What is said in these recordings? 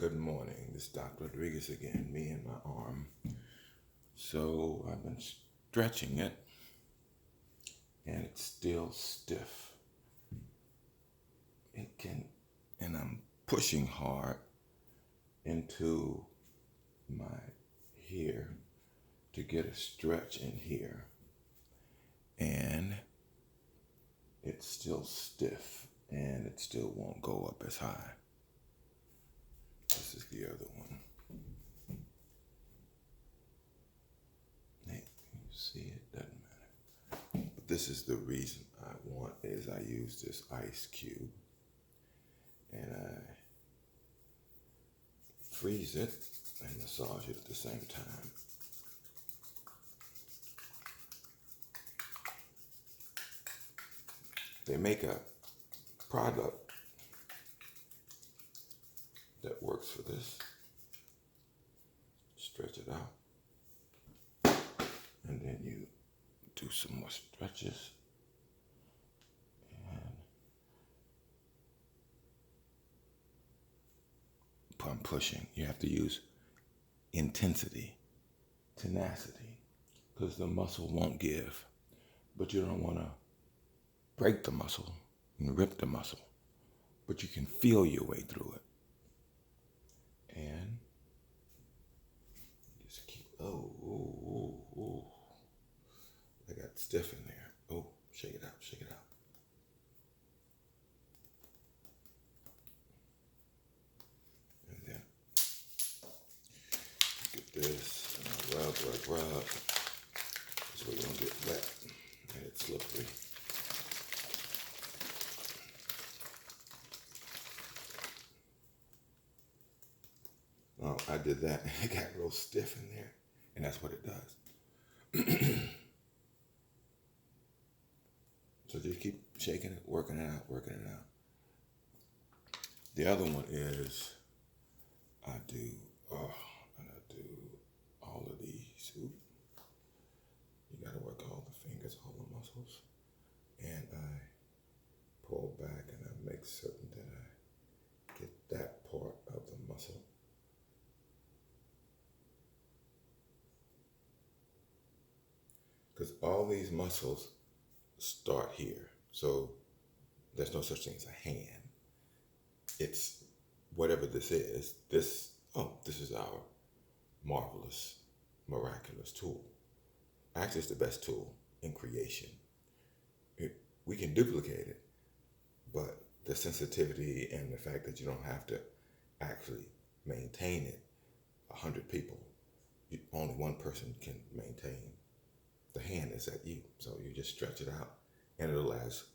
Good morning. This is Dr. Rodriguez again, me and my arm. So I've been stretching it and it's still stiff. And I'm pushing hard into my here to get a stretch in here. And it's still stiff and it still won't go up as high. This is the other one. Hey, you see it? Doesn't matter. But this is the reason I want is I use this ice cube and I freeze it and massage it at the same time. They make a product that works for this. Stretch it out. And then you do some more stretches. And I'm pushing. You have to use intensity, tenacity, because the muscle won't give. But you don't want to break the muscle and rip the muscle. But you can feel your way through it. And just keep, oh. I got stiff in there. Oh, shake it out, shake it out. And then get this, and I rub. So you don't get wet and it's slippery. Oh, I did that and it got real stiff in there. And that's what it does. So just keep shaking it, working it out. The other one is I do all of these. Ooh. You gotta work all the fingers, all the muscles. And I pull back and I make certain that I get that part of the muscle. Because all these muscles start here. So there's no such thing as a hand. It's whatever this is. This is our marvelous, miraculous tool. Actually, it's the best tool in creation. We can duplicate it, but the sensitivity and the fact that you don't have to actually maintain it, 100 people, only one person can maintain. The hand is at you, so you just stretch it out, and it'll last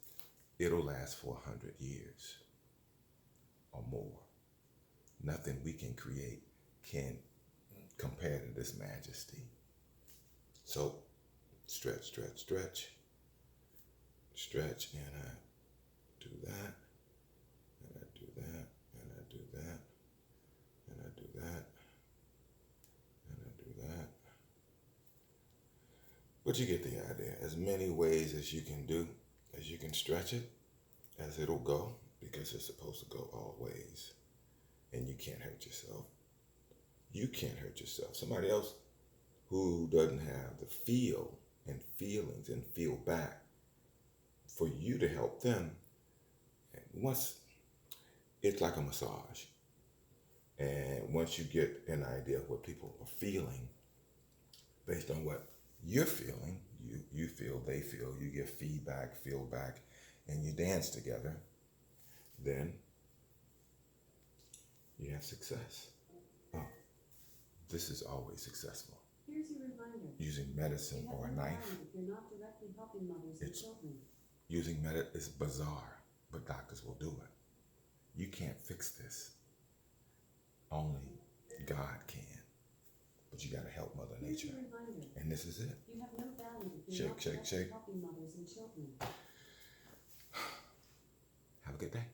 for 100 years or more. Nothing we can create can compare to this Majesty. So stretch, and I do that, and I do that, and I do that, and I do that, and I do that. But you get the idea. As many ways as you can do, as you can stretch it, as it'll go, because it's supposed to go all ways. And you can't hurt yourself. You can't hurt yourself. Somebody else who doesn't have the feel and feelings and feel back for you to help them. And it's like a massage. And once you get an idea of what people are feeling, based on what you're feeling, you feel, they feel, you give feedback, feel back, and you dance together, then you have success. Oh, this is always successful. Here's your reminder. Using medicine or a knife. If you're not directly helping mothers and children. Using medicine is bizarre, but doctors will do it. You can't fix this. Only God can. But you gotta help Mother Nature. And this is it. You have no value if you're not Shake. helping mothers and children. Have a good day.